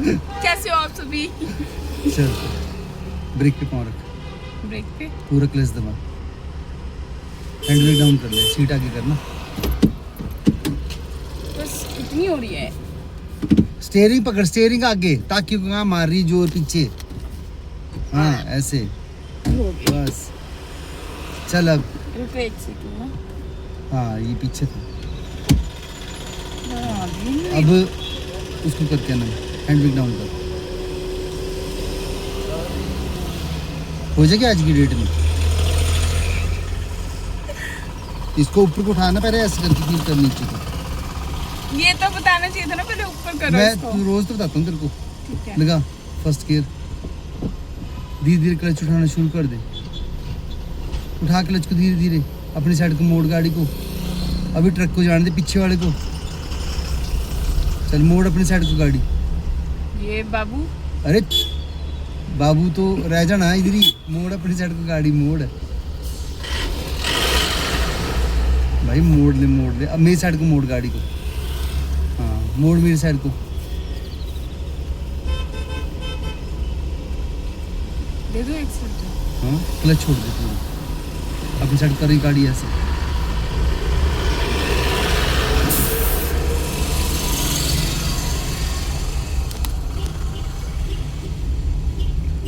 कैसे हो आप सभी? चल ब्रेक पे पाँव रख, ब्रेक पे पूरा क्लच दबा, हैंड ब्रेक डाउन कर ले, सीट आगे करना, बस इतनी हो रही है। स्टीयरिंग पकड़, स्टीयरिंग आगे, ताकि कहाँ मार रही जोर पीछे, हाँ ऐसे हो गई। बस। चल अब रुको एक सेकंड ना। हाँ ये पीछे था, हाँ, अभी अब उसको कर, क्या नाम, हैंड ब्रेक डाउन कर, हो जाएगी आज की डेट में। इसको ऊपर को उठाना, पहले ऐसे करके फील कर नीचे को। ये तो बताना चाहिए था ना, पहले ऊपर करो मैं इसको। तू रोज तो बताता हूँ तेरे को। ठीक है। लगा फर्स्ट गियर, धीरे धीरे क्लच उठाना शुरू कर दे, उठा क्लच को धीरे धीरे, अपनी साइड को मोड़ गाड़ी को, अभी ट्रक को जाने दे, पीछे वाले को, चल मोड़ अपनी साइड को गाड़ी। ये बाबू अरे बाबू तो रह जाना इधर ही, मोड़ अपनी साइड को गाड़ी, मोड़ भाई, मोड़ ले, अब मेरी साइड को मोड़ गाड़ी को, हाँ मोड़ मेरी साइड को, दे दो एक सेकंड। हाँ क्लच छोड़ दे पूरी, अपनी साइड कर रही गाड़ी ऐसे,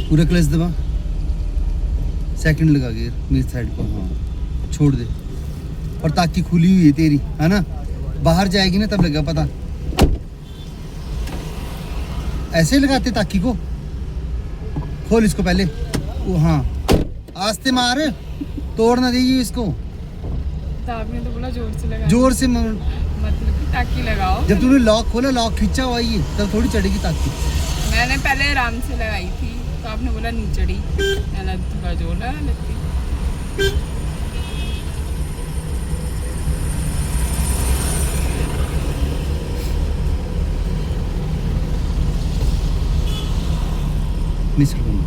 पूरा क्लच दबा, सेकंड लगा गियर मेरी साइड को, हाँ छोड़ दे, और ताकि खुली हुई है तेरी, है ना, बाहर जाएगी ना तब लगा पता, ऐसे ही लगाते ताकि को, खोल इसको पहले, वो हाँ आस्ते मार, तोड़ ना दीजिए इसको, तो आपने तो बोला जोर से लगा, जोर से मतलब कि ताकि लगाओ। जब तूने लॉक खोला, लॉक खींचा हुआ ये, तब थोड़ी चढ़ेगी ताकि। मैंने पहले आराम से लगाई थी, तो आपने बोला नहीं चढ़ी, मैंने थोड़ा जोर लगा लेती। मिस कर दूंगा।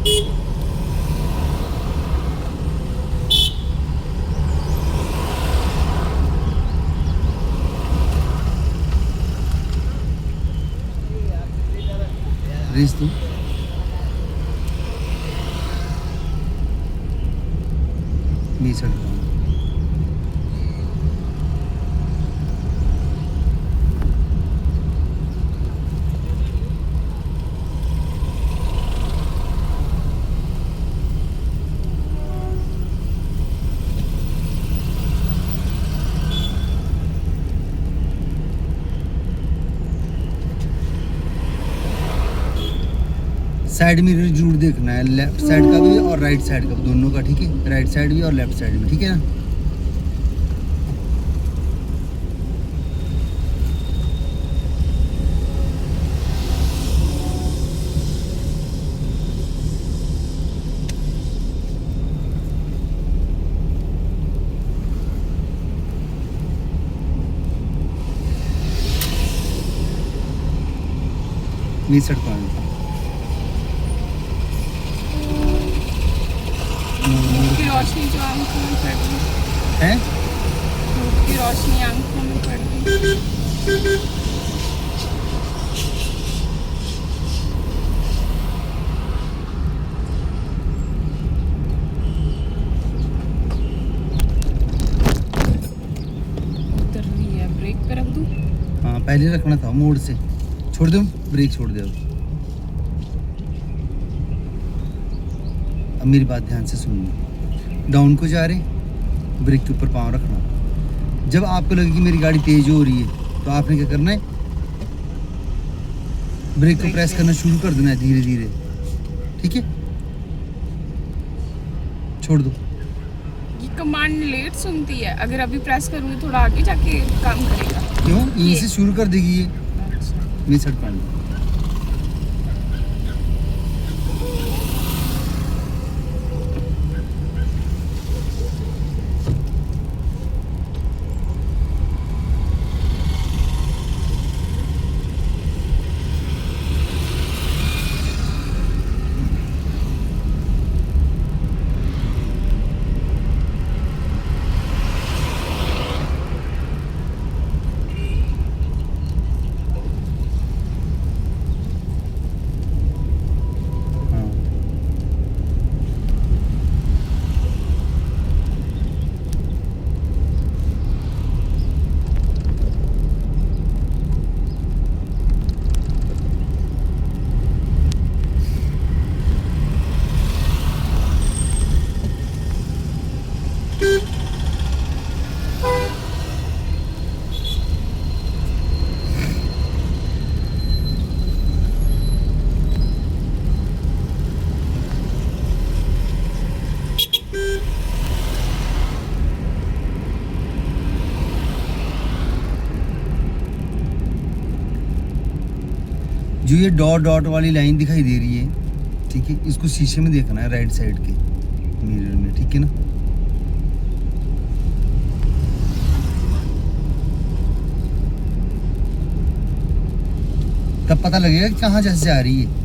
रेस दो, नहीं चढ़ रहा। साइड मिरर जरूर देखना है, लेफ्ट साइड का भी और राइट साइड का, दोनों का, ठीक है, राइट साइड भी और लेफ्ट साइड भी, ठीक है ना। मेरी साइड को धूप की रोशनी जो आंखों में पड़ रही है, धूप की रोशनी आंखों में पड़ रही। उतर रही है, ब्रेक पे रख दूं? हाँ पहले रखना था, मोड़ से छोड़ दो, ब्रेक छोड़ दे। अब मेरी बात ध्यान से सुनना, डाउन को जा रहे, ब्रेक के ऊपर पाँव रखना, जब आपको लगे कि मेरी गाड़ी तेज हो रही है तो आपने क्या करना है, ब्रेक को प्रेस करना शुरू कर देना है धीरे धीरे, ठीक है, छोड़ दो। ये कमांड लेट सुनती है, अगर अभी प्रेस करूँगी थोड़ा आगे जाके काम करेगा। क्यों, यहीं से शुरू कर देगी ये, अच्छा। मेरी साइड पानी। जो ये डॉट डॉट वाली लाइन दिखाई दे रही है, ठीक है, इसको शीशे में देखना है, राइट साइड के मिरर में, ठीक है ना। तब पता लगेगा कि कहाँ जैसे जा रही है।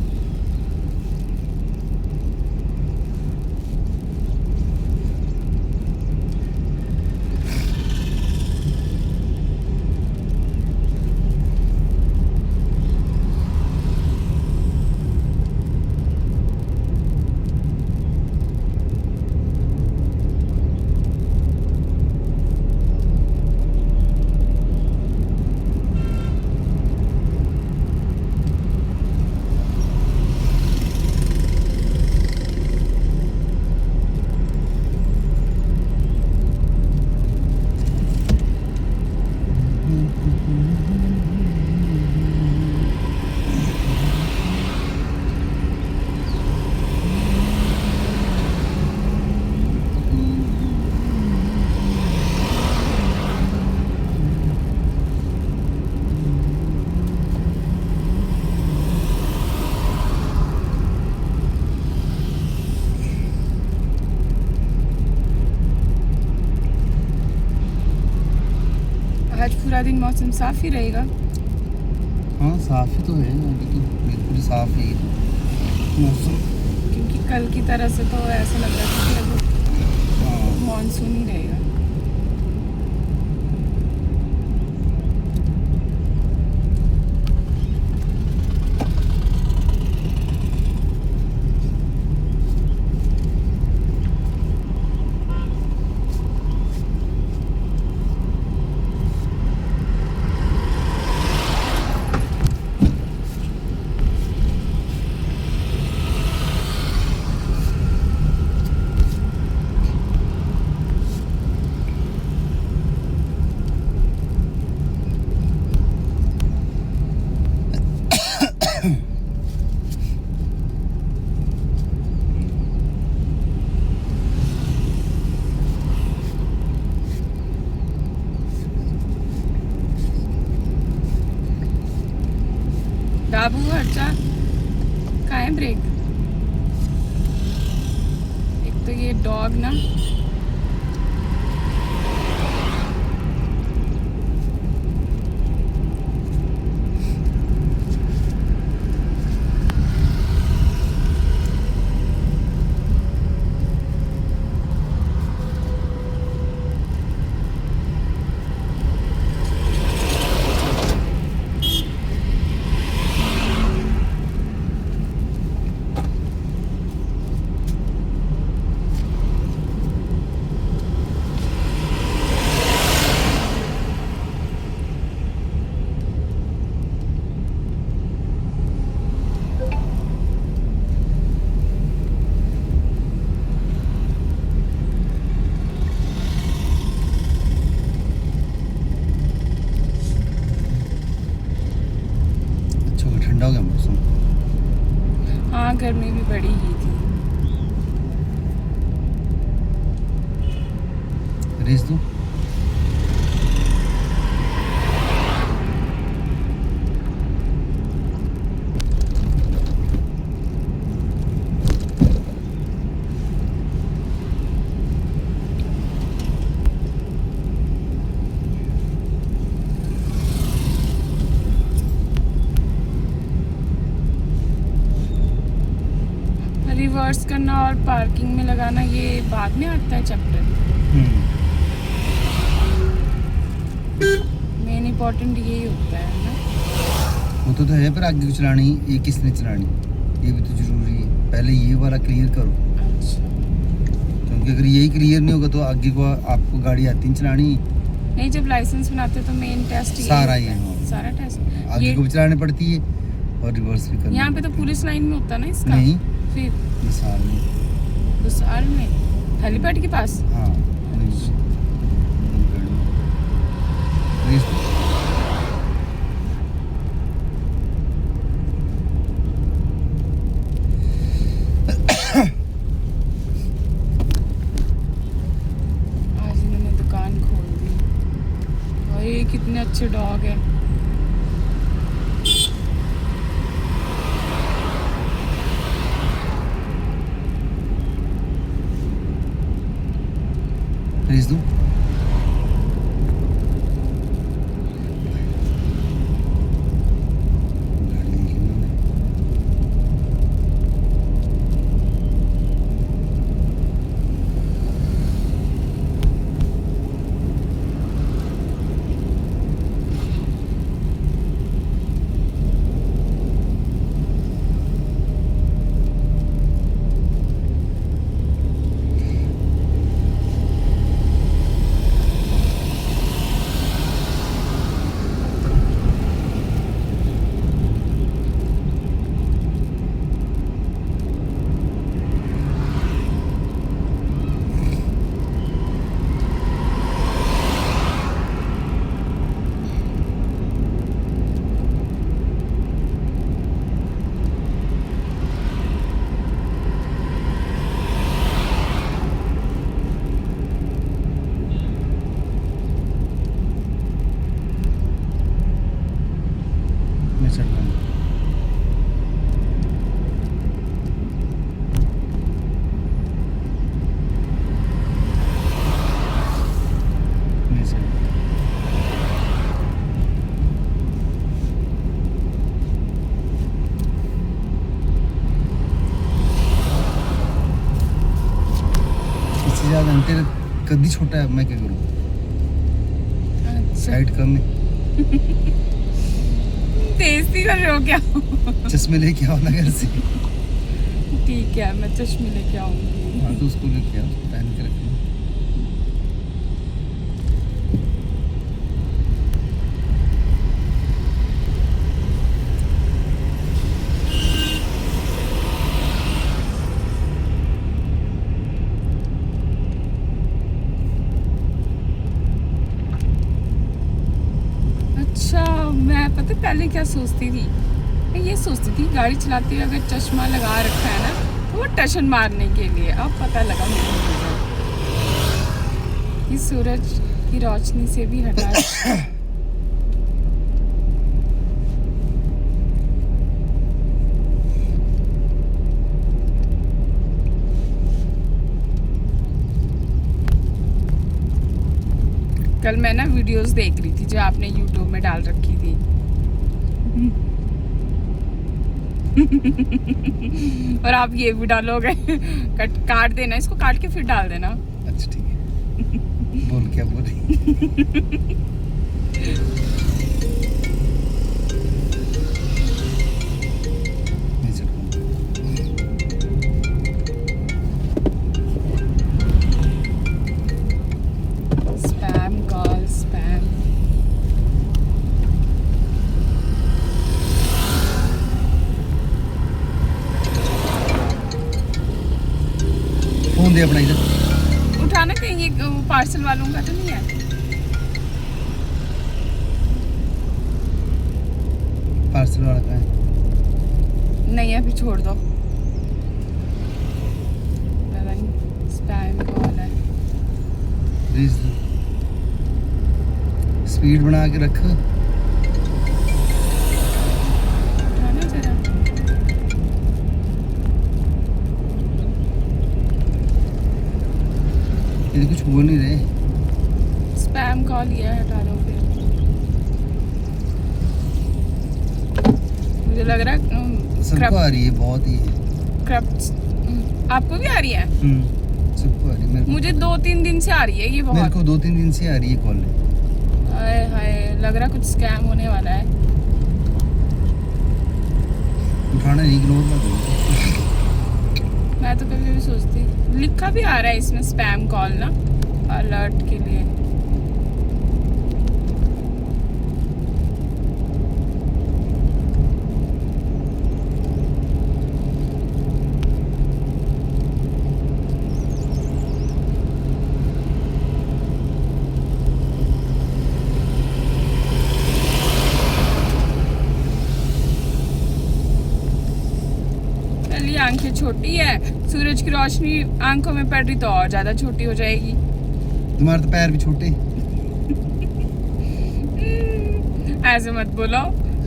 आज पूरा दिन मौसम साफ ही रहेगा। हाँ साफ ही तो है, अभी तो बिल्कुल साफ है ये तो मौसम। क्योंकि कल की तरह से तो ऐसा लग रहा है कि हाँ मानसून ही रहेगा। बाबू हर्चा कहाँ है ब्रेक? एक तो ये डॉग ना, ठंडा हो गया मौसम। हाँ गर्मी भी बढ़ी ही थी। रेस दो। रिवर्स करना और पार्किंग में लगाना ये बाद में आता है चैप्टर। मेन इम्पोर्टेंट यही होता है ना। वो तो है, पर आगे को चलानी ये किसने चलानी, ये भी तो जरूरी है। पहले ये वाला क्लियर करो। अच्छा, क्योंकि अगर यही क्लियर नहीं होगा तो आगे को आपको गाड़ी आती नहीं चलानी। नहीं जब लाइसेंस बनाते तो मेन टेस्ट सारा ये, हाँ। सारा टेस्ट आगे ये को भी चलानी पड़ती है और रिवर्स भी करना। यहाँ पे तो पुलिस लाइन में होता ना इसका। नहीं, फिर मिसाल में दुसार में हेलीपैड के पास। हाँ आज इन्होंने दुकान खोल दी और ये कितने अच्छे डॉग है। भेज दूँ? गाड़ी देखी मैंने। मैं चल रहा हूँ। मैं चल रहा हूँ। इससे ज़्यादा अंतर कभी छोटा है, मैं क्या करूँ? अच्छा हाइट कम है। बेइज्जती कर रहे हो क्या? चश्मे लेके आओ ना घर से। ठीक है, मैं चश्मे लेके आऊंगी। हाँ तो उसको लेके आओ, पहन के रखना। अच्छा, मैं पता पहले क्या सोचती थी, मैं ये सोचती थी गाड़ी चलाते हुए अगर चश्मा लगा रखा है ना तो वो टशन मारने के लिए। अब पता लगा मुझे कि सूरज की रोशनी से भी हटा है। कल मैं ना वीडियोस देख रही थी जो आपने यूट्यूब में डाल रखी थी। और आप ये भी डालोगे? काट देना इसको, काट के फिर डाल देना। अच्छा ठीक है। बोल क्या बोल रही? मैं चल रहा हूँ। Spam call, spam. फोन दे अपना इधर। उठाना कहीं, ये पार्सल वालों का तो नहीं है? पार्सल वाला का है। नहीं है, फिर छोड़ दो। पता नहीं स्पैम कॉल है। भेज दो। स्पीड बना के रख। उठाना जरा। ये कुछ बोल नहीं रहे। स्पैम कॉल ही है, हटा दो फिर। मुझे लग रहा है सबको आ रही है, बहुत ही है। आपको भी आ रही है? सबको आ रही है। मेरे को मुझे 2-3 दिन से आ रही है ये मेरे बहुत। को 2-3 दिन से आ रही है कॉल। हाय हाय, लग रहा कुछ स्कैम होने वाला है। उठाना नहीं, इग्नोर मत करो। मैं तो कभी भी सोचती, लिखा भी आ रहा है इसमें स्पैम कॉल ना, अलर्ट के लिए। चलिए, आंखें छोटी है, सूरज की रोशनी आंखों में पड़ रही तो और ज्यादा छोटी हो जाएगी। तुम्हारे तो पैर भी छोटे। ऐसे मत बोलो,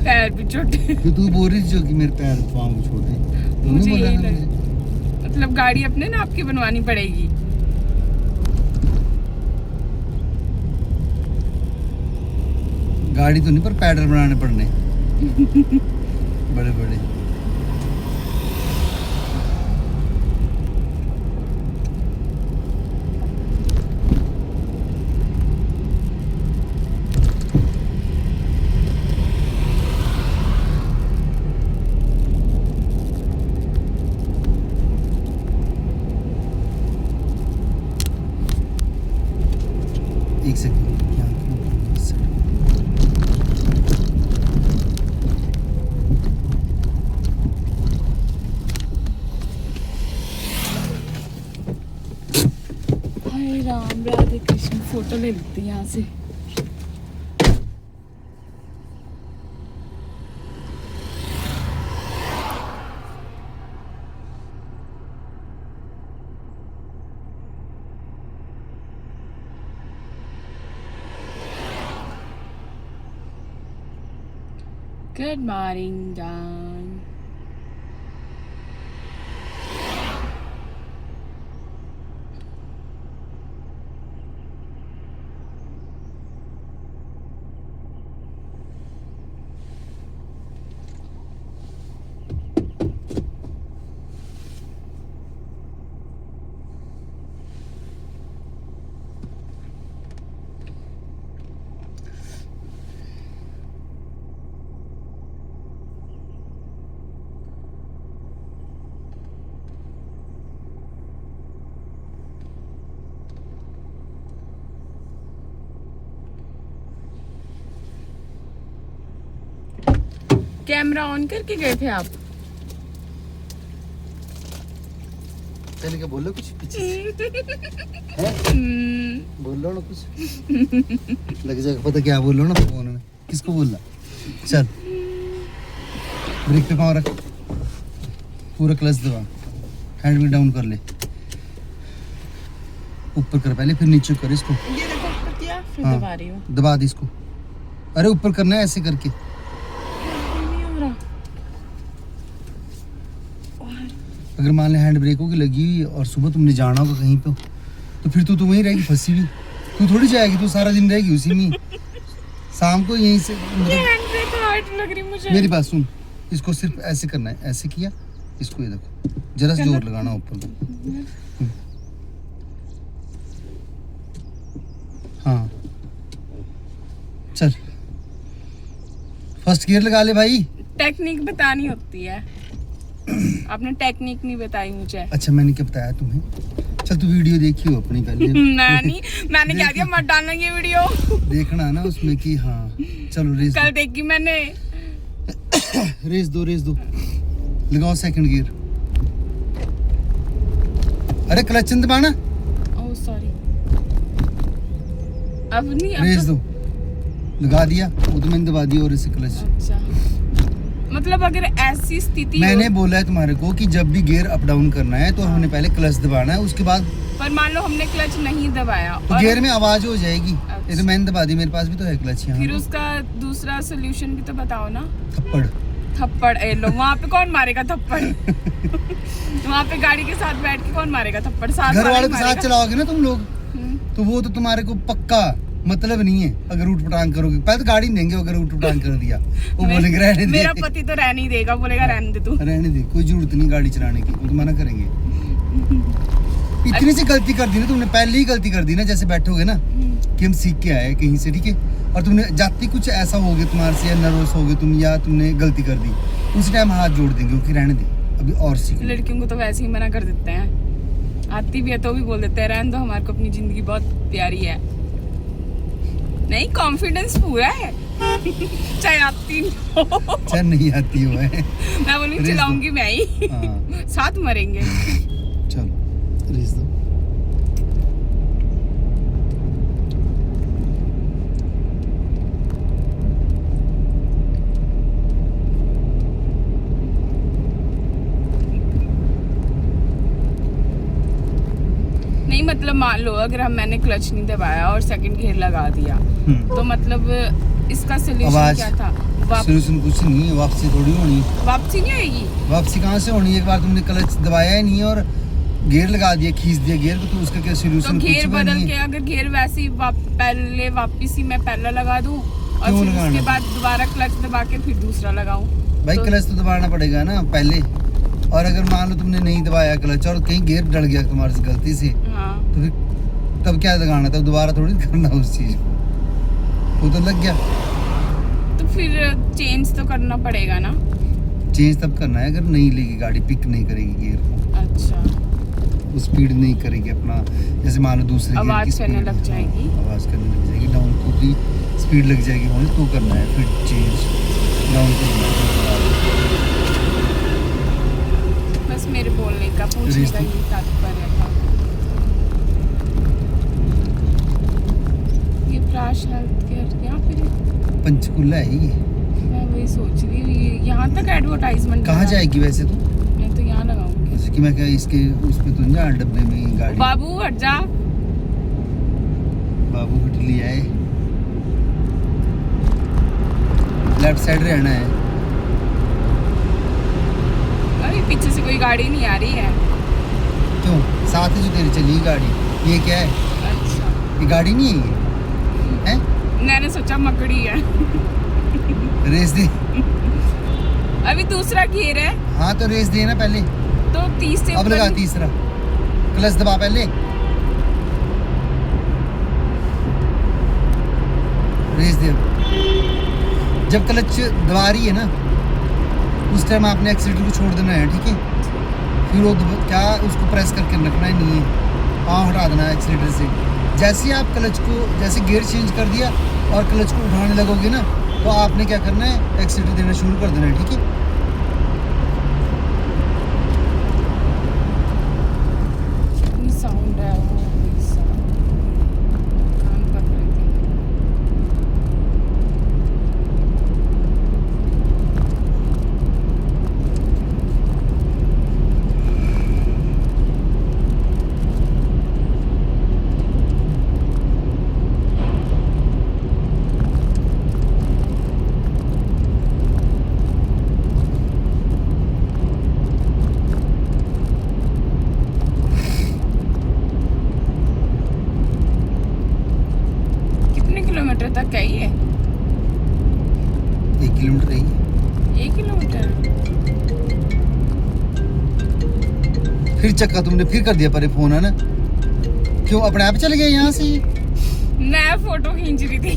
पैर भी छोटे। तो तू बोल रही थी जो कि मेरे पैर पाँव भी छोटे। तूने मुझे बोला यही था लगा, मतलब गाड़ी अपने ना आपकी बनवानी पड़ेगी। गाड़ी तो नहीं पर पैडल बनाने पड़ने बड़े बड़े। एक सेकंड हाय राम राधे कृष्ण, फोटो ले लेती यहाँ से। Good morning, John. Camera on करके गए थे आप? पहले क्या बोल लो कुछ पीछे से? बोल लो ना कुछ लग जाएगा पता क्या बोल लो ना फोन में। किसको बोल रहा? चल ब्रेक पे पाँव रख, पूरा क्लच दबा, हैंड भी डाउन कर ले, ऊपर कर पहले फिर नीचे कर इसको। ये देखो ऊपर किया, फिर हाँ, दबा रही हूँ। दबा दे इसको। अरे ऊपर करना है ऐसे करके। नहीं हो रहा। अगर मान ले हैंड ब्रेक होगी लगी हुई और सुबह तुमने जाना होगा कहीं पे तो फिर तू वहीं रहेगी फंसी हुई। तू थोड़ी जाएगी, तू सारा दिन रहेगी उसी में। शाम को यहीं से ये हैंड ब्रेक हार्ड लग रही मुझे। मेरी बात सुन, इसको सिर्फ ऐसे करना है, ऐसे किया इसको, ये देखो जरा सा जोर लगाना ऊपर को। हाँ चल फर्स्ट गियर लगा ले भाई। टेक्निक बतानी होती है, आपने टेक्निक नहीं बताई मुझे। अच्छा मैंने क्या बताया तुम्हें? चल तू वीडियो देखी हो अपनी पहले। नानी मैंने क्या दिया, मत डालना ये वीडियो। देखना ना उसमें कि हाँ चलो रेस कल देखी मैंने। रेस दो लगाओ सेकंड गियर। अरे क्लच दबाना। ओह सॉरी, अब नहीं, अब रेस तो- दो, लगा दिया वो तो मैंने दबा दिया और इसे क्लच। अच्छा मतलब अगर ऐसी स्थिति मैंने हो, बोला है तुम्हारे को कि जब भी गियर अप डाउन करना है तो हमने पहले क्लच दबाना है, उसके बाद पर मान लो हमने क्लच नहीं दबाया तो और गियर में आवाज हो जाएगी। अच्छा। ये तो मैंने दबा दी, मेरे पास भी तो है क्लच यहाँ। फिर उसका दूसरा सोल्यूशन भी तो बताओ ना। थप्पड़। थप्पड़ ए लो, वहाँ पे कौन मारेगा थप्पड़? वहाँ पे गाड़ी के साथ बैठ के कौन मारेगा थप्पड़? साथ घर वाला ही वालों के साथ मारेगा। चलाओगे ना तुम लोग हम्म। तो वो तो तुम्हारे को पक्का मतलब नहीं है। अगर उठ पटांग करोगे पहले तो गाड़ी नहीं देंगे, अगर उठ पटांग कर दिया वो बोलेंगे रहने दे। मेरा पति तो रहने ही देगा, बोलेगा रहने दे तू। रहने दे, कोई जरूरत नहीं गाड़ी चलाने की, वो तो मना करेंगे। इतनी सी गलती कर दी ना तुमने, पहले ही गलती कर दी ना, जैसे बैठोगे ना कि हम सीख के आए कहीं से, ठीक है, और तुमने जाती कुछ ऐसा हो गया तुम्हारे से, या नर्वस हो गए तुम, या तुमने गलती कर दी, उसी टाइम हाथ जोड़ देंगे कि रहने दे अभी और सीख। लड़कियों को तो वैसे ही मना कर देते हैं, आती भी है तो भी बोल देते हैं रहने दो, हमारे को अपनी जिंदगी बहुत प्यारी है। नहीं, कॉन्फिडेंस पूरा है। चाहे आती हो चाहे नहीं आती हो है। मैं बोलूँ रेस दो। चलाऊंगी मैं ही। हाँ साथ मरेंगे। चलो रेस दो। नहीं मतलब मान लो अगर मैंने क्लच नहीं दबाया और सेकंड गियर लगा दिया तो मतलब इसका सोल्यूशन आवाज क्या था? सोल्यूशन कुछ नहीं है, वापसी थोड़ी होनी है। वापसी नहीं होगी। वापसी कहाँ से होनी है? एक बार तुमने क्लच दबाया ही नहीं है और गियर लगा दिया, खींच दिया गियर को, तो उसका क्या तो सोल्यूशन? गियर कुछ भी बदल नहीं के है। अगर गियर वैसे ही पहले वापिस ही मैं पहला लगा दूं और क्यों फिर लगाना? उसके बाद दोबारा क्लच दबा के फिर दूसरा लगाऊं? भाई तो- क्लच तो दबाना पड़ेगा ना पहले, और अगर मान लो तुमने नहीं दबाया क्लच और कहीं गियर डल गया तुम्हारे से गलती से, हाँ तो फिर तब क्या लगाना, तब दोबारा थोड़ी करना उस चीज को, वो तो लग गया। तो फिर चेंज तो करना पड़ेगा ना। चेंज तब करना है अगर नहीं लेगी गाड़ी, पिक नहीं करेगी गियर को, अच्छा, वो स्पीड नहीं करेगी अपना, जैसे मान लो दूसरे गियर की आवाज करने स्पीड, लग जाएगी। आवाज करने लग जाएगी, डाउन को भी स्पीड लग जाएगी होने, तो करना है फिर चेंज, डाउन करना है। बस मेरे बोलने का पूछने का ये तात्पर्य था। ये प्राश हेल्थ केयर यहाँ पे है। पंचकुला है ये। मैं वही सोच रही हूँ, ये यहाँ तक एडवर्टाइजमेंट कहाँ जाएगी वैसे तो? मैं तो यहाँ लगाऊंगी। जैसे कि मैं क्या इसके उसमें तो नहीं, डब्बे में ही गाड़ी। बाबू हट जा। बाबू हट लिया है, लेफ्ट साइड रहना है। अभी पीछे से कोई गाड़ी नहीं आ रही है। क्यों? साथ ही जो तेरी चली गाड़ी, ये क्या है? अच्छा, ये गाड़ी नहीं है, ये है? मैंने सोचा मकड़ी है। रेस दे। अभी दूसरा गियर है हाँ तो रेस दे ना पहले, तो 30 से अब ऊपर लगा तीसरा, क्लच दबा पहले, रेस दे। जब क्लच दबा रही है ना उस टाइम आपने एक्सीलेटर को छोड़ देना है, ठीक है? फिर वो क्या उसको प्रेस करके रखना ही नहीं है, पाँव हटा देना है एक्सीलेटर से। जैसे ही आप क्लच को, जैसे गियर चेंज कर दिया और क्लच को उठाने लगोगे ना, तो आपने क्या करना है, एक्सीलेटर देना शुरू कर देना है, ठीक है? साउंड है वो, कान पकड़े थे। कितने किलोमीटर तक है ये? 1 किलोमीटर ही है। 1 किलोमीटर। फिर चक्का तुमने फिर कर दिया परे फोन, है ना? क्यों अपने आप चले गए यहाँ से? मैं फोटो खींच रही थी।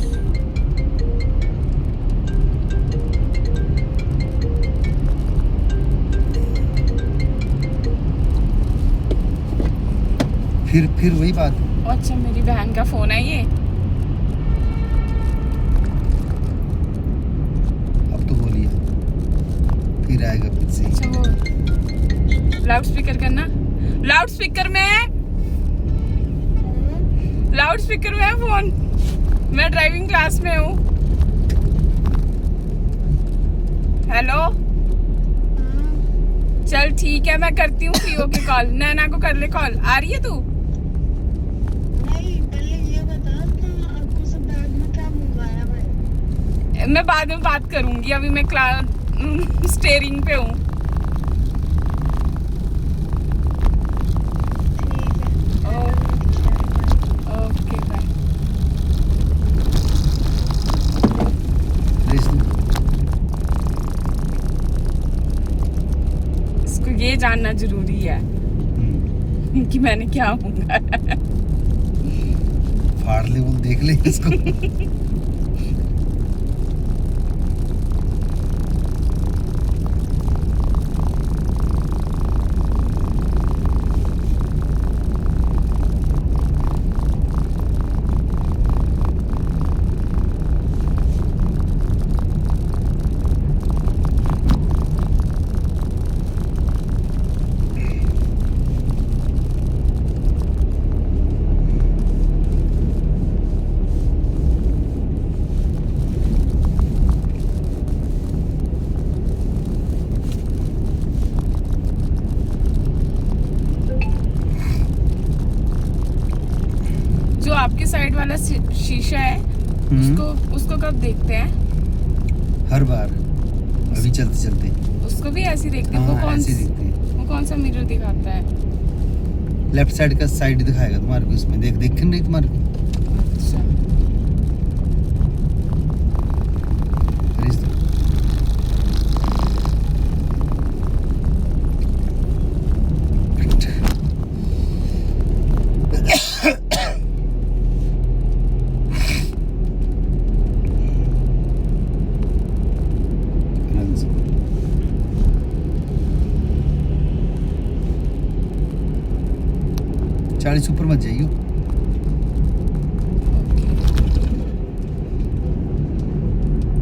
फिर वही बात। अच्छा, मेरी बहन का फोन है ये। अब तो बोलिए, फिर आएगा फिर से। अच्छा, वो लाउड स्पीकर करना, लाउड स्पीकर में है, लाउड स्पीकर में है फोन। मैं ड्राइविंग क्लास में हूँ। हेलो, चल ठीक है, मैं करती हूँ फ्री होके कॉल। नैना को कर ले कॉल। आ रही है तू? नहीं, पहले ये बता तो आपको सब बैग में क्या मंगवाया भाई? मैं बाद में बात करूंगी, अभी मैं स्टेयरिंग पे हूँ। ठीक है। Okay bye. रेस दो। इसको ये जानना जरूरी है कि मैंने क्या मंगाया। फाड़ ले, वो देख ले इसको। जो आपके साइड वाला शीशा है, उसको कब देखते हैं? हर बार, अभी चलते चलते। उसको भी ऐसे ही देखते हैं? हाँ, वो कौन ऐसे ही देखते हैं। वो कौन सा मिरर दिखाता है? लेफ्ट साइड का साइड दिखाएगा तुम्हारे को, इसमें देख नहीं तुम्हारे को। अच्छा, 40 ऊपर मत जाइयो।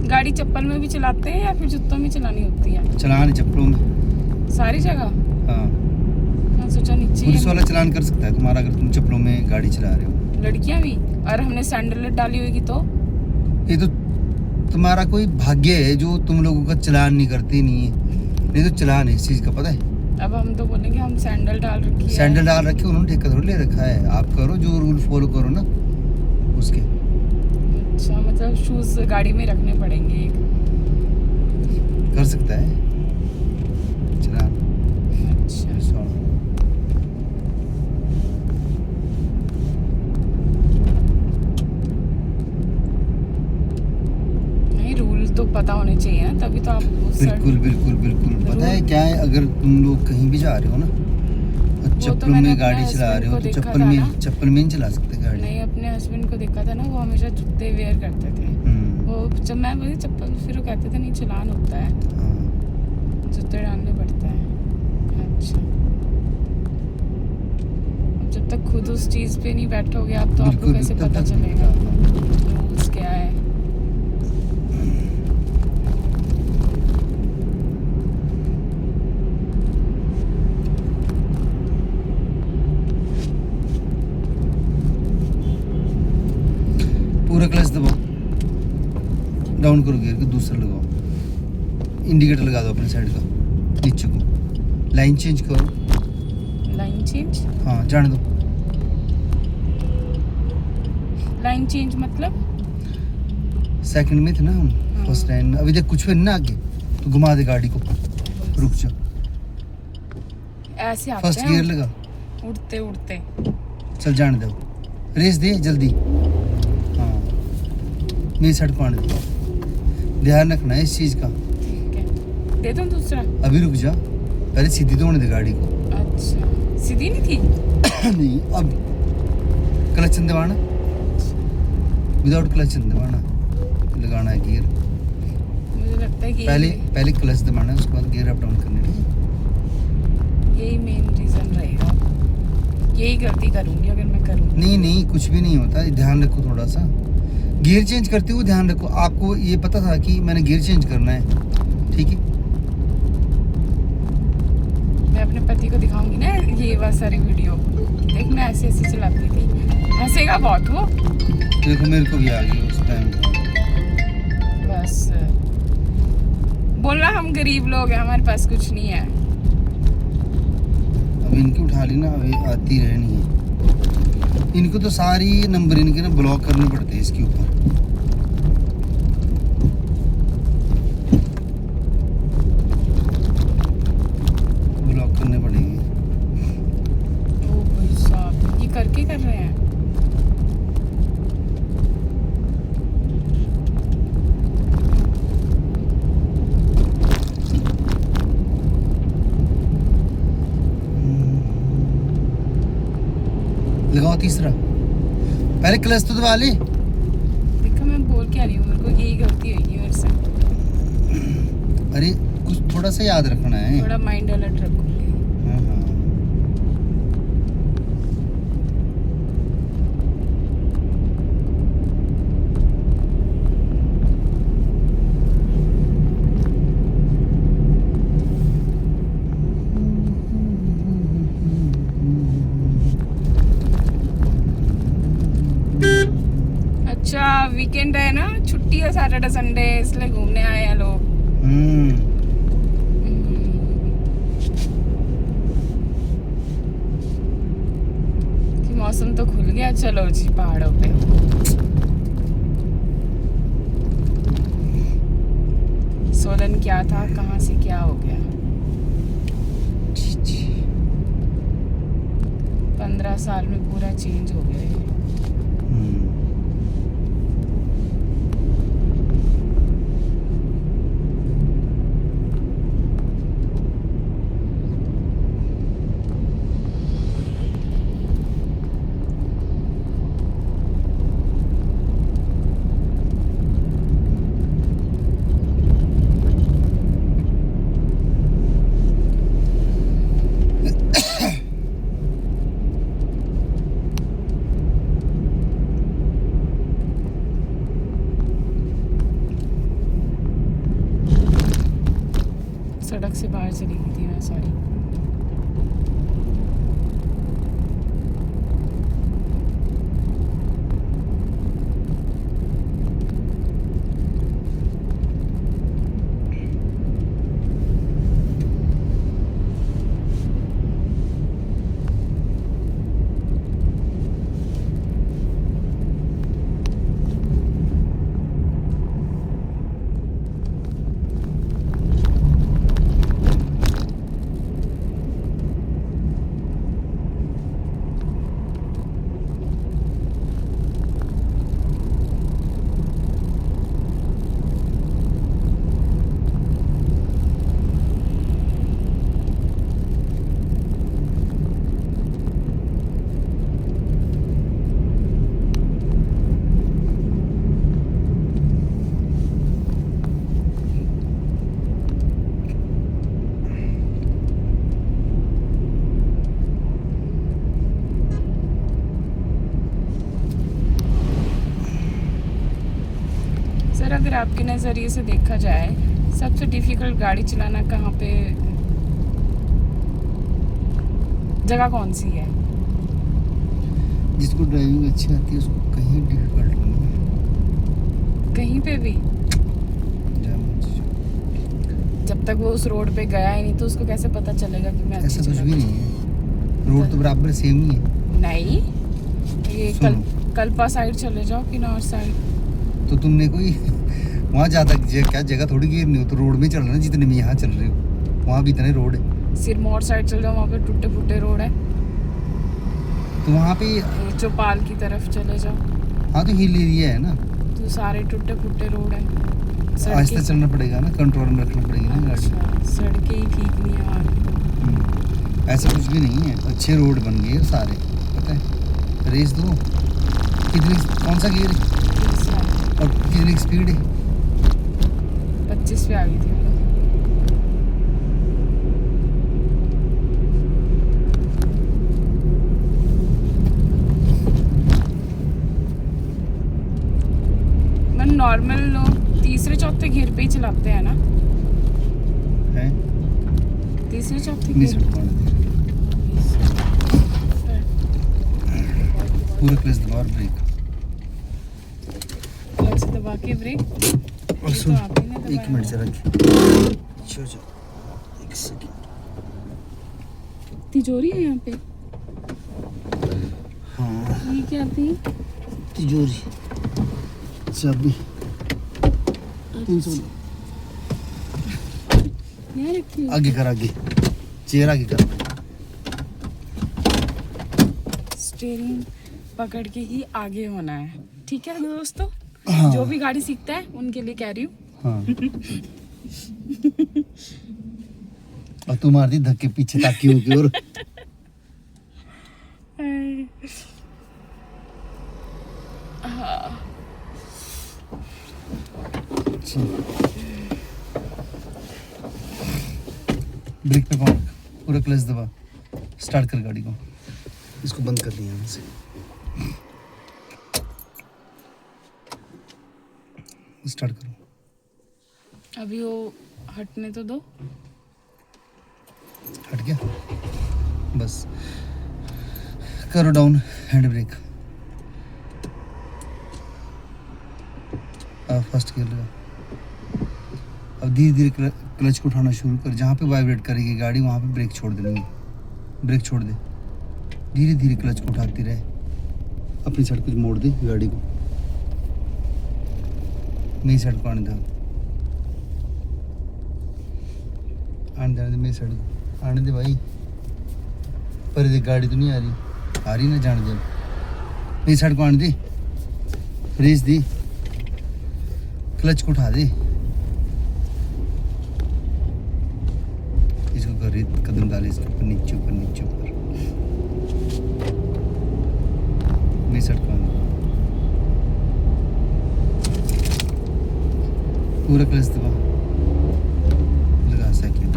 गाड़ी चप्पल में भी चलाते हैं या फिर जूतों में चलानी होती है? चलान चप्पलों में सारी जगह? हाँ, मैं सोचा नीचे पुलिस ही वाला चलान कर सकता है तुम्हारा अगर तुम चप्पलों में गाड़ी चला रहे हो। लड़कियां भी, और हमने सैंडलेट डाली होगी तो? ये तो तुम्हारा कोई भाग्य है जो तुम लोगों का चलान नहीं करती, नहीं है, नहीं तो चलान है इस चीज का, पता है। अब हम तो बोलेंगे हम सैंडल डाल रखी है। सैंडल डाल रखे, उन्होंने ठेका थोड़ी ले रखा है। आप करो जो रूल फॉलो करो ना उसके। अच्छा, मतलब शूज गाड़ी में रखने पड़ेंगे एक। कर सकता है चलान। अच्छा, नहीं रूल तो पता होने चाहिए ना, तभी तो आप उस बिल्कुल बिल्कुल बिल्कुल पता है क्या है। अगर तुम लोग कहीं भी जा रहे हो ना और तो चप्पल मैंने में अपने गाड़ी चला husband रहे हो को तो देखा चप्पल था में ना। नहीं चला सकते गाड़ी। नहीं, अपने हस्बैंड को देखा था ना, वो हमेशा जूते वेयर करते थे। वो जब मैं बोली चप्पल, फिर वो कहते थे नहीं चलान होता है, हाँ। जूते डालने पड़ता है। अच्छा, अब जब तक खुद उस चीज पे नहीं बैठोगे आप तो आपको बिल्कुल, कैसे तब पता तक- चलेगा रूल्स क्या है? पूरा क्लच दबाओ, डाउन करो गियर को, दूसरा लगाओ, इंडिकेटर लगा दो अपने साइड का नीचे को, लाइन चेंज करो। Line change? हाँ जाने दो। लाइन चेंज मतलब? सेकंड में थे ना हम, फर्स्ट लाइन में। अभी देख कुछ भी नहीं ना आगे, तो घुमा दे गाड़ी को, रुक जा। ऐसे आते फर्स्ट हैं गियर लगा, उड़ते उड़ते। चल जाने दो, रेस दे जल्दी। हाँ, मेरी साइड को आने दो, ध्यान रखना है इस चीज़ का। ठीक है, दे दूं दूसरा? अभी रुक जा, पहले सीधी तो होने दे गाड़ी को। अच्छा, सीधी नहीं थी? नहीं, अब क्लच दबाना, विदाउट क्लच दबाना, लगाना है गियर। मुझे लगता है कि पहले क्लच दबाना है, उसके बाद गियर अप डाउन करने। ठीक है, यही मेन रीजन रहेगा। यही गलती करूंगी अगर मैं करूंगी। नहीं कुछ भी नहीं होता, ध्यान रखो थोड़ा सा। गियर चेंज करते हुए ध्यान रखो। आपको ये पता था कि मैंने गियर चेंज करना है, ठीक है। मैं अपने पति को दिखाऊंगी ना ये वाला सारी वीडियो, देख मैं ऐसे ऐसे चलाती थी, हंसेगा बहुत वो। देखो मेरे को भी आ गई उस टाइम। बस बोलना हम गरीब लोग हैं, हमारे पास कुछ नहीं है। अब इनकी उठा ली ना, अभी आती रहनी है। इनको तो सारी नंबर इनके ना ब्लॉक करने पड़ते हैं इसके ऊपर। ब्लॉक करने पड़ेंगे। ओ भाई साहब, ये करके कर रहे हैं। लगाओ तीसरा, पहले क्लच तो दबा ले। देखो मैं बोल क्या रही हूँ, मेरे को यही गलती होगी मेरे से। अरे कुछ थोड़ा सा याद रखना है। थोड़ा माइंड अलर्ट रखूंगी। हाँ हाँ। अच्छा, वीकेंड है ना, छुट्टी है, सैटरडे संडे, इसलिए घूमने आए हैं लोग। कि मौसम तो खुल गया, चलो जी पहाड़ों पे। सोलन क्या था, कहाँ से क्या हो गया। 15 साल में पूरा चेंज हो गया है। अंदर चली गई थी मैं, सॉरी। सर अगर आपके नज़रिए से देखा जाए सबसे डिफिकल्ट गाड़ी चलाना कहाँ पे, जगह कौन सी है? जिसको ड्राइविंग अच्छी आती है उसको कहीं डिफिकल्ट नहीं है, कहीं पे भी। जहाँ मर्जी जाओ। जब तक वो उस रोड पे गया ही नहीं तो उसको कैसे पता चलेगा कि मैं अच्छी ऐसा कुछ चलाती भी नहीं है, रोड तो बराबर सेम ही है। हूँ? नहीं, ये सुनो। कल्पा साइड चले जाओ, किन्नौर साइड। तो तुमने कोई वहाँ ज़्यादा क्या जगह थोड़ी गिरनी हो, तो रोड में चल रहे हो जितने में यहाँ चल रहे हो, वहाँ भी इतने रोड है। सिरमौर साइड चले जाओ, वहाँ पे टूटे फूटे रोड है। तो वहाँ पे ये चौपाल की तरफ चले जाओ हाँ तो हिल एरिया है ना, तो सारे टूटे फूटे रोड है। आहिस्ता चलना पड़ेगा ना, कंट्रोल में रखना पड़ेगी ना गाड़ी। अच्छा, सड़कें ही ठीक नहीं है वहाँ की। ऐसा कुछ भी नहीं है, अच्छे रोड बन गए हैं सारे, पता है। रेस दो, कितनी कौन सा गियर है और कितनी स्पीड है? 25 पे आ गई थी मैं। नॉर्मल लोग तीसरे चौथे गियर पे ही चलाते हैं ना, है तीसरे चौथे नहीं गियर। सड़ पाने दे। पूरा क्लच दबा और ब्रेक। क्लच दबा के ब्रेक। और ये सुन, तो आप ही ने दबाया एक मिनट से है। रख, चलो चलो, एक सेकंड। तिजोरी है यहाँ पे। हाँ ये क्या थी? तिजोरी, चाबी 300। यहाँ रखी है। आगे कर, आगे चेयर आगे कर। स्टीयरिंग पकड़ के ही आगे होना है, ठीक है दोस्तों। हाँ। जो भी गाड़ी सीखता है उनके लिए कह रही हूँ। हाँ और तू मारती धक्के पीछे ताकि होके और ब्रेक पे पाँव, पूरा क्लच दबा, स्टार्ट कर गाड़ी को। इसको बंद कर दिया यहाँ से, स्टार्ट करो। अभी वो हटने तो दो। हट गया, बस करो down hand brake. First gear लगा। अब धीरे धीरे क्लच को उठाना शुरू कर, जहाँ पे वाइब्रेट करेगी गाड़ी वहाँ पे ब्रेक छोड़ देनी, ब्रेक छोड़ दे। धीरे धीरे क्लच को उठाती रहे, अपनी साइड कुछ मोड़ दे गाड़ी को, मेरी साइड को आने दे, आने दे मेरी साइड को आने दे भाई। पर देख गाड़ी तो नहीं आ रही ना, जाने दे, मेरी साइड को आने दे, रेस दी, क्लच को उठा दे, इसको कर रही कदम डाले, इसके ऊपर नीचे ऊपर नीचे ऊपर, मेरी साइड को आने, पूरा क्लच दबा, लगा सेकंड।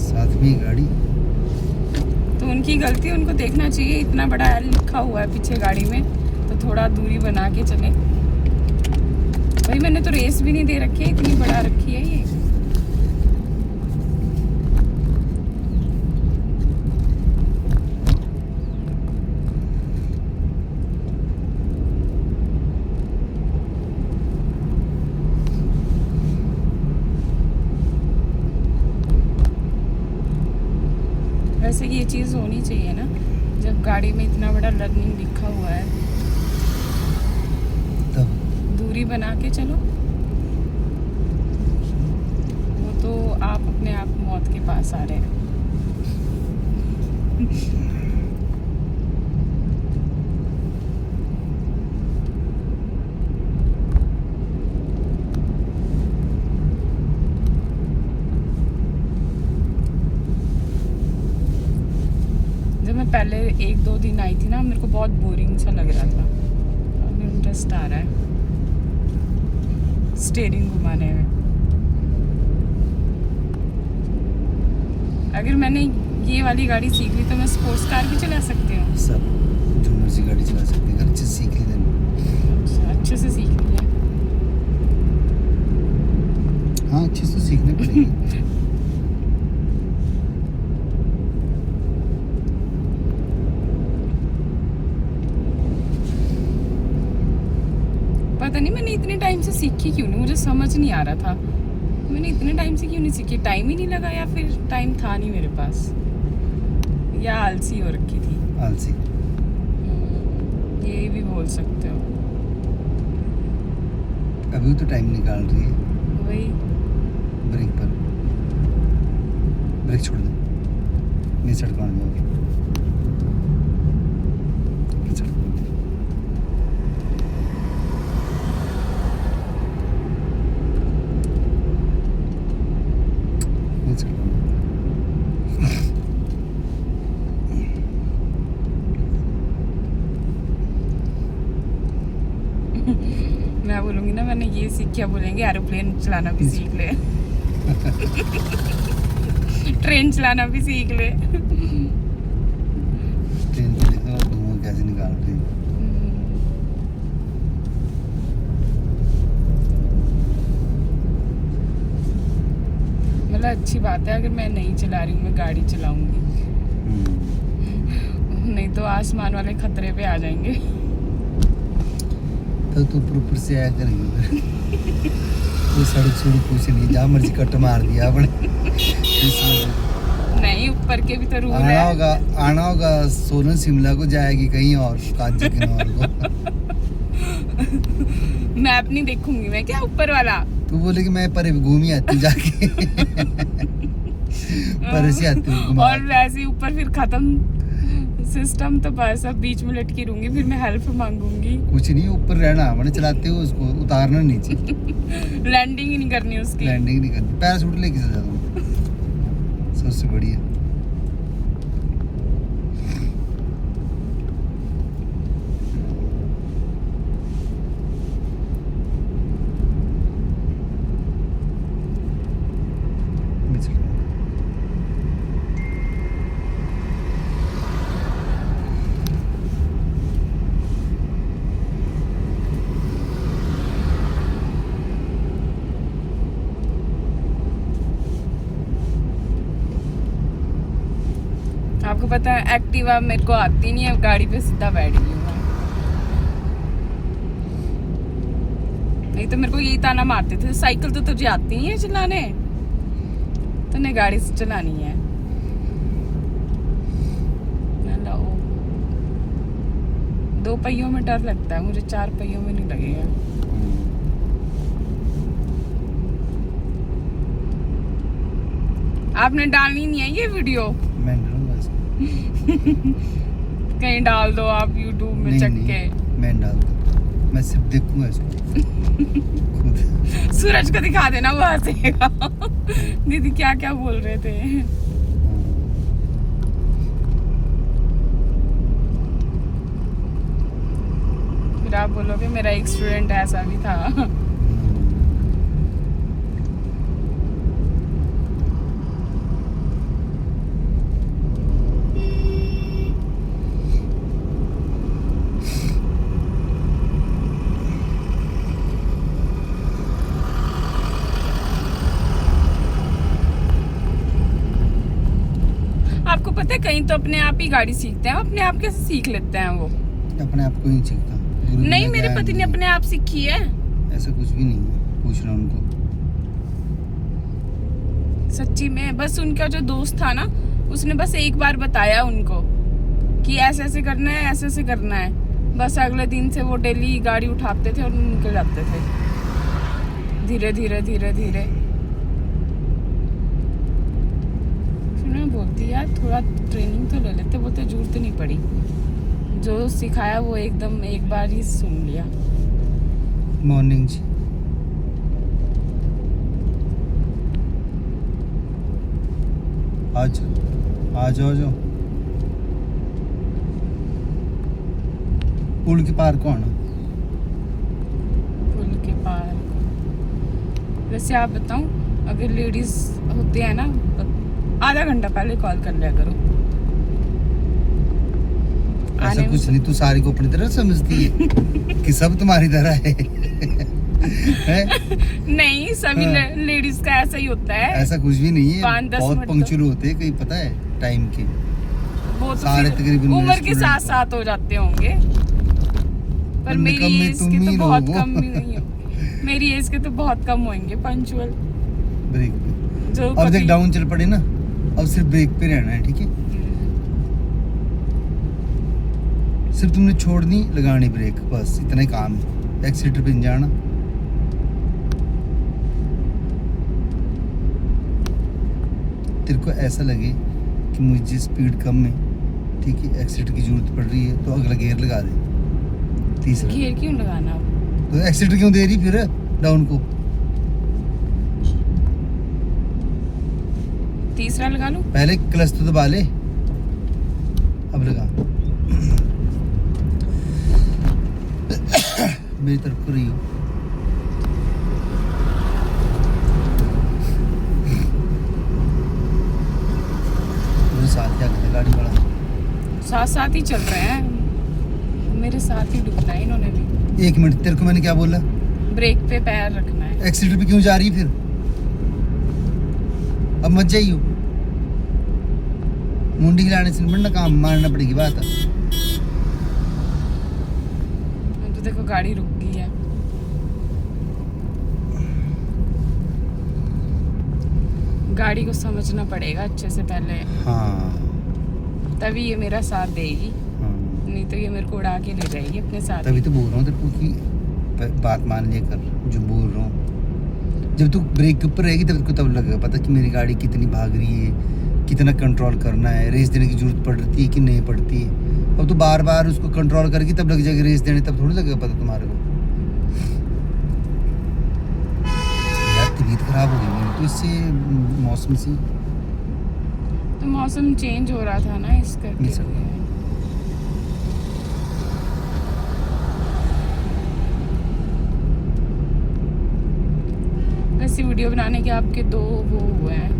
साथ में गाड़ी, तो उनकी गलती, उनको देखना चाहिए इतना बड़ा एल लिखा हुआ है पीछे गाड़ी में, तो थोड़ा दूरी बना के चले। भाई मैंने तो रेस भी नहीं दे रखी है, इतनी बड़ा रखी है ये। वैसे ये चीज़ होनी चाहिए ना, जब गाड़ी में इतना बड़ा लर्निंग लिखा हुआ है, तब दूरी बना के चलो। वो तो आप अपने आप मौत के पास आ रहे हैं। जब मैं पहले 1-2 दिन आई थी ना, मेरे को बहुत बोरिंग सा लग रहा था। अब इंटरेस्ट आ रहा है स्टीयरिंग घुमाने में। अगर मैंने ये वाली गाड़ी सीख ली तो मैं स्पोर्ट्स कार भी चला सकती हूँ। सब जो मर्जी गाड़ी चला सकते हैं, अच्छे से सीख ली देना। अच्छा, अच्छे से सीख ली है। हाँ, अच्छे से सीखने पड़ेगी। पता नहीं मैंने इतने टाइम से सीखी क्यों नहीं, मुझे समझ नहीं आ रहा था मैंने इतने टाइम से क्यों नहीं सीखी। टाइम ही नहीं लगा या फिर टाइम था नहीं मेरे पास, या आलसी हो रखी थी। आलसी। ये भी बोल सकते हो। अभी तो टाइम निकाल रही है। वही ब्रेक पर ब्रेक छोड़ दे, नहीं सड़क पर जाओगे। मैं बोलूंगी ना मैंने ये सीख किया, बोलेंगे एरोप्लेन चलाना भी सीख ले। ट्रेन चलाना भी सीख ले। ट्रेन पे देखो धुआं कैसे निकाल रही है। मतलब अच्छी बात है, अगर मैं नहीं चला रही हूँ मैं गाड़ी चलाऊंगी, नहीं तो आसमान वाले खतरे पे आ जाएंगे। तो तू ऊपर से आया करेंगे। वो सड़क कुछ नहीं, जहाँ मर्जी कट मार दिया अपने। नहीं, ऊपर के भी तो रूल है। आना होगा सोलन शिमला को, जाएगी कहीं और कांची किन्नौर को। मैप नहीं देखूंगी मैं क्या ऊपर वाला। तू बोले कि मैं पर घूमी आती हूँ जाके। पर से आती हूँ और वैसे ही ऊपर फिर खत्म सिस्टम, तो बस अब बीच में लटकी रहूंगी, फिर मैं हेल्प मांगूंगी। कुछ नहीं, ऊपर रहना, मैंने चलाते हो उसको, उतारना नीचे। लैंडिंग ही नहीं करनी उसकी। लैंडिंग नहीं करनी, पैराशूट लेके चल जाता हूँ, सबसे बढ़िया। आपको पता है एक्टिवा मेरे को आती नहीं है, गाड़ी पे सीधा बैठ गई हूँ मैं। नहीं तो मेरे को यही ताना मारते थे, साइकिल तो तुझे आती नहीं है चलाने, तूने गाड़ी से चलानी है। हेलो, 2 पहियों में डर लगता है मुझे, 4 पहियों में नहीं लगेगा। आपने डालनी नहीं है ये वीडियो, मैं डालूंगा इसको। कहीं डाल दो आप YouTube में नहीं, चक नहीं, के। मैं डाल दूँ, मैं सिर्फ देखूंगा इसको खुद। सूरज को दिखा देना, वो हंसेगा। दीदी क्या क्या बोल रहे थे। फिर आप बोलोगे मेरा एक स्टूडेंट ऐसा भी था। पता है कहीं तो अपने आप ही गाड़ी सीखते हैं, अपने आप कैसे सीख लेते हैं वो? अपने आप को ही सीखता। गुरु नहीं, बिना मेरे ज्ञान पति ने नहीं। अपने आप सीखी है। ऐसा कुछ भी नहीं है, पूछ रहा उनको। सच्ची में, बस उनका जो दोस्त था ना, उसने बस एक बार बताया उनको कि ऐसे ऐसे करना है, ऐसे ऐसे करना है। बस अगले दिन से वो डेली गाड़ी उठाते थे और निकल जाते थे, धीरे धीरे धीरे धीरे। फिर मैं बोलती यार थोड़ा ट्रेनिंग तो ले लेते, वो तो जरूरत नहीं पड़ी। जो सिखाया वो एकदम एक बार ही सुन लिया। मॉर्निंग जी। आज आ जाओ। पुल के पार कौन है? पुल के पार। वैसे आप बताऊं, अगर लेडीज होते हैं ना, आधा घंटा पहले कॉल कर लिया करो। ऐसा आने में कुछ नहीं, तू सारी को अपनी तरह समझती है कि सब तुम्हारी तरह है, हैं? नहीं, सभी हाँ। लेडीज का ऐसा ही होता है। ऐसा कुछ भी नहीं है, 5-10 बहुत मिनट तो- पंक्चुअल होते हैं, कहीं पता है टाइम के। वो तो सारे फिर तकरीबन मेरे उम्र के student साथ को। साथ हो जाते होंगे, पर उनमें मेरी कम में एज तुम के ही तो बहुत लोग हो। कम ही नहीं हो। मेरी एज के तो बहुत कम होंगे पंचुअल। ब्रेक पे। जो अब देख कभी- डाउन चल पड़े ना, अब सिर्फ ब्रेक पे रहना है, ठीक है? सिर्फ तुमने छोड़नी, लगानी ब्रेक, बस इतना ही काम है। एक्सीटर पे नहीं जाना। तेरे को ऐसा लगे कि मुझे स्पीड कम है, ठीक है, एक्सीटर की जरूरत पड़ रही है, तो अगला गियर लगा दे, तीसरा। गियर क्यों लगाना अब? तो एक्सीटर क्यों दे रही फिर डाउन को? तीसरा लगा लूं? पहले क्लच तो दबा ले, अब लगा। मेरी तरफ को रही हो। मेरे साथ क्या करते गाड़ी वाला? साथ साथ ही चल रहे हैं, मेरे साथ ही डूबना है इन्होंने भी। 1 मिनट, तेरे को मैंने क्या बोला? ब्रेक पे पैर रखना है। एक्सीटर पे क्यों जा रही फिर? अब मत जाइयो, मुंडी हिलाने से बढ़ना, काम मारना पड़ेगी बात है। तो देखो गाड़ी रुक गई है। गाड़ी को समझना पड़ेगा अच्छे से पहले, हाँ तभी ये मेरा साथ देगी, हाँ, नहीं तो ये मेरे को उड़ा के ले जाएगी अपने साथ। तभी तो बोल रहा हूँ तेरे को कि बात मान लिया कर जो बोल रहा हूँ। जब तू ब्रेक के ऊपर रहेगी तब तब लगेगा पता कि मेरी गाड़ी कितनी भाग रही है, कितना कंट्रोल करना है, रेस देने की जरूरत पड़ती है कि नहीं पड़ती है। अब तो बार बार उसको कंट्रोल करेगी तब लग जाएगी रेस देने, तब थोड़ी लगेगा पता तुम्हारे को। यार तबीयत खराब हो गई मेरी तो इससे, मौसम से। तो मौसम चेंज हो रहा था ना, इस करके मिस हो हुआ है। ऐसी वीडियो बनाने के आपके 2 वो हुए हैं।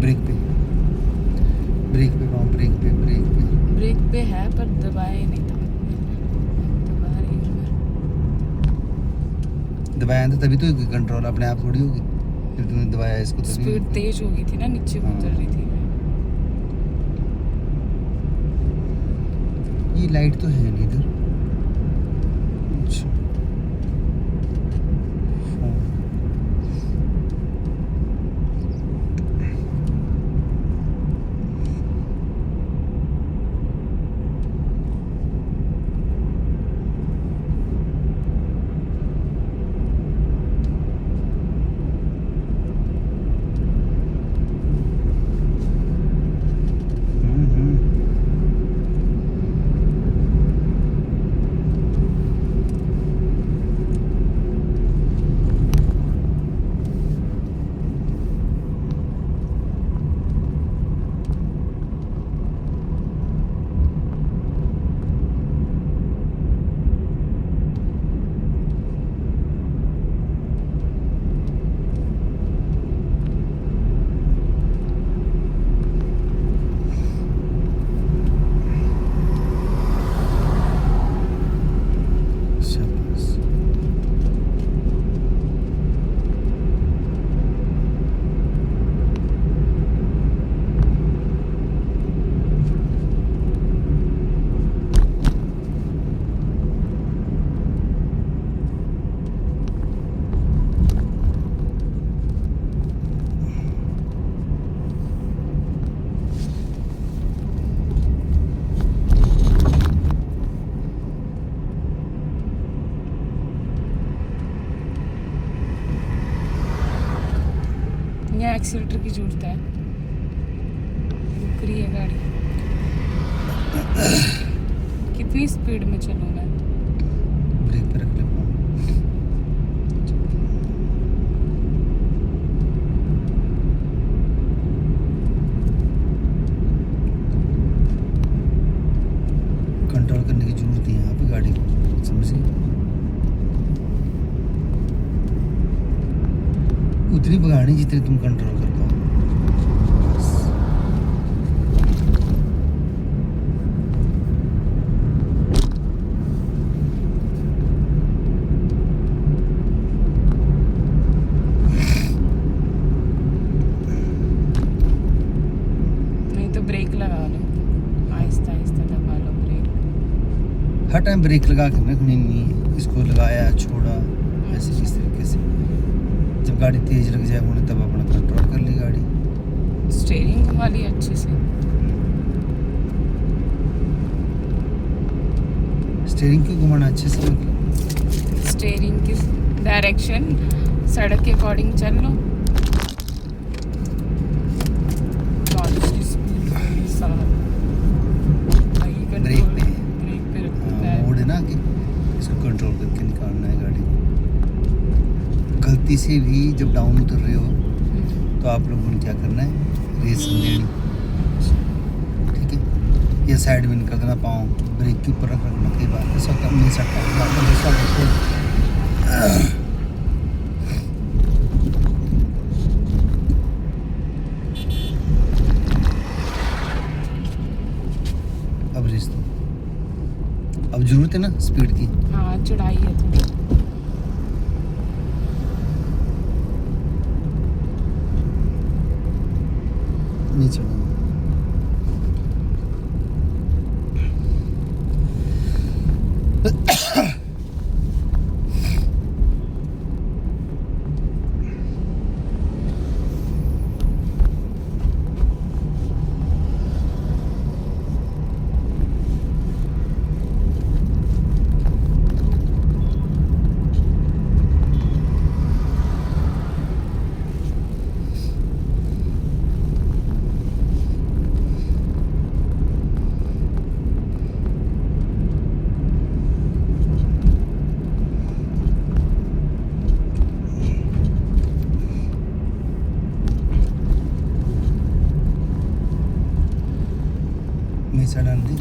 ब्रेक पे पाँव, ब्रेक पे। ब्रेक पे है पर दबाए नहीं था। दबा रही हूँ मैं। दबाया था तभी तो कंट्रोल अपने आप थोड़ी होगी, फिर तुमने दबाया इसको तभी। स्पीड तेज हो गई थी ना, नीचे को हाँ। उतर रही थी मैं। ये लाइट तो है नहीं इधर। अच्छा। यहाँ एक्सीलेटर की जरूरत है। रुक रही है गाड़ी। कितनी स्पीड में चलूँ मैं? ब्रेक पे रख ले फोन। कंट्रोल करने की जरूरत है यहाँ पे गाड़ी को, समझ गई? उतनी भगानी जितनी तुम कंट्रोल कर पाओ। बस। नहीं तो ब्रेक लगा लो, आहिस्ता आहिस्ता दबा लो ब्रेक। हर टाइम ब्रेक लगा के रखनी नहीं है, इसको लगाया छोड़ा ऐसे इस तरीके से। जब गाड़ी तेज लग जाए उन्हें तब अपना कंट्रोल कर ली गाड़ी। स्टीयरिंग घुमा ली अच्छे से। स्टीयरिंग क्यों घुमाना अच्छे से? मतलब स्टीयरिंग की डायरेक्शन सड़क के अकॉर्डिंग चल लो। ब्रेक पे ब्रेक पे रखता है। मोड़ है ना कि इसको कंट्रोल करके निकालना है गाड़ी को। गलती से भी जब डाउन उतर रहे हो तो आप लोगों ने क्या करना है, रेस देनी, ठीक है? ये साइड में निकल देना, पाँव ब्रेक के ऊपर रखना। कई बार ऐसा करने सकता अब रेस दो। अब जरूरत है ना स्पीड की। हाँ चढ़ाई है थोड़ी। नहीं चढ़ाना। हमेशा डाल दी।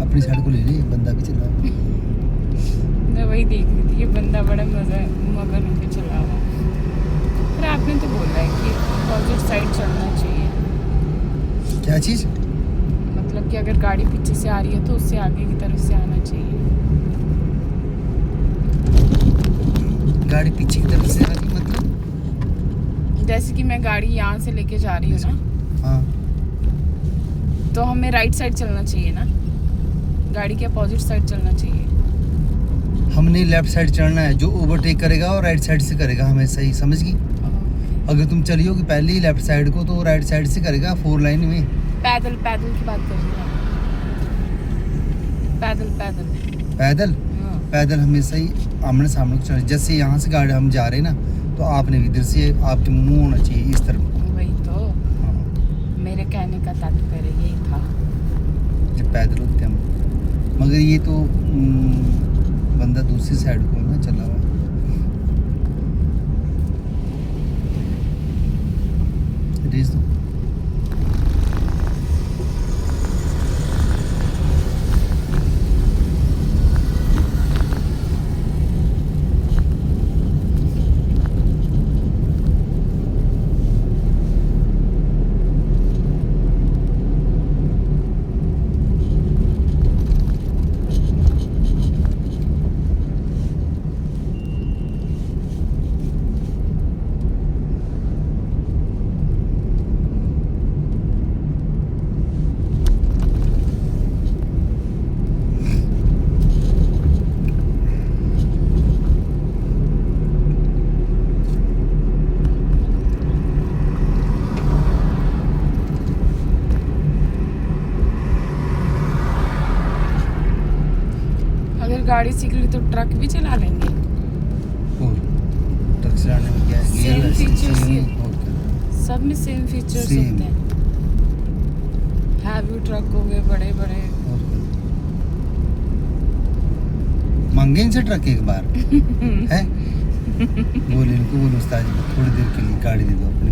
अपनी साइड को ले ली, बंदा भी चला। मैं वही देख रही थी, ये बंदा बड़ा मगन होकर चला हुआ। पर आपने तो बोला है कि अपोजिट साइड चलना चाहिए। क्या चीज़? मतलब कि अगर गाड़ी पीछे से आ रही है तो उससे आगे की तरफ से आना चाहिए। गाड़ी पीछे की तरफ से आ रही मतलब? जैसे कि मैं गाड़ी यहाँ से लेके जा रही हूँ ना, हाँ, तो हमें राइट साइड चलना चाहिए ना, गाड़ी के अपोजिट साइड चलना चाहिए। हमने लेफ्ट साइड चढ़ना है। जो ओवरटेक करेगा और राइट साइड से करेगा, हमेशा ही, समझ गई? अगर तुम चली होगी पहले ही लेफ्ट साइड को तो राइट साइड से करेगा, 4 लाइन में। पैदल की बात कर रही हूँ। पैदल पैदल हाँ। पैदल हमेशा ही आमने सामने को चढ़ना। जैसे यहाँ से गाड़ी हम जा रहे हैं ना, तो आपने इधर से आपके मुंह होना चाहिए इस तरफ। वही तो हाँ, मेरे कहने का तात्पर्य यही था। जब पैदल होते हम, मगर ये तो बंदा दूसरी साइड को ना चला हुआ। रेस दो। गाड़ी सीख ली तो ट्रक भी चला लेंगे। और ट्रक चलाने में क्या है, Same गियर features ही। और क्या। सब में सेम फीचर्स Same। होते हैं। हैवी ट्रक हो गए बड़े बड़े। और क्या। मांगे इनसे ट्रक एक बार है, बोले इनको, बोलो उस्ताद जी थोड़ी देर के लिए गाड़ी दे दो अपने।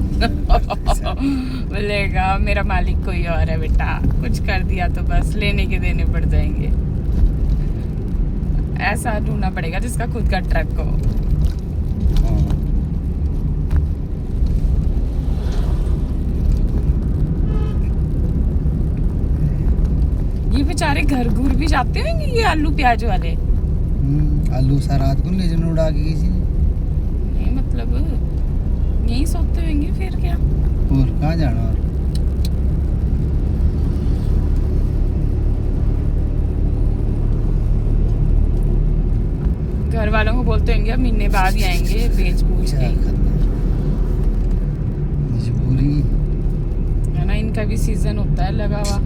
बोलेगा मेरा मालिक कोई और है बेटा, कुछ कर दिया तो बस लेने के देने पड़ जाएंगे। ऐसा ढूंढना पड़ेगा जिसका खुद का ट्रक हो। ये बेचारे घर घूर भी जाते होंगे ये आलू प्याज वाले। आलू सा रात को ले जाने उड़ा के किसी ने, नहीं मतलब यही सोते होंगे फिर क्या। और कहाँ जाना। और घर वालों को बोलते होंगे अब महीने बाद ही आएंगे बेच बूझ क्या के, करना, मजबूरी। है ना। इनका भी सीजन होता है लगा हुआ।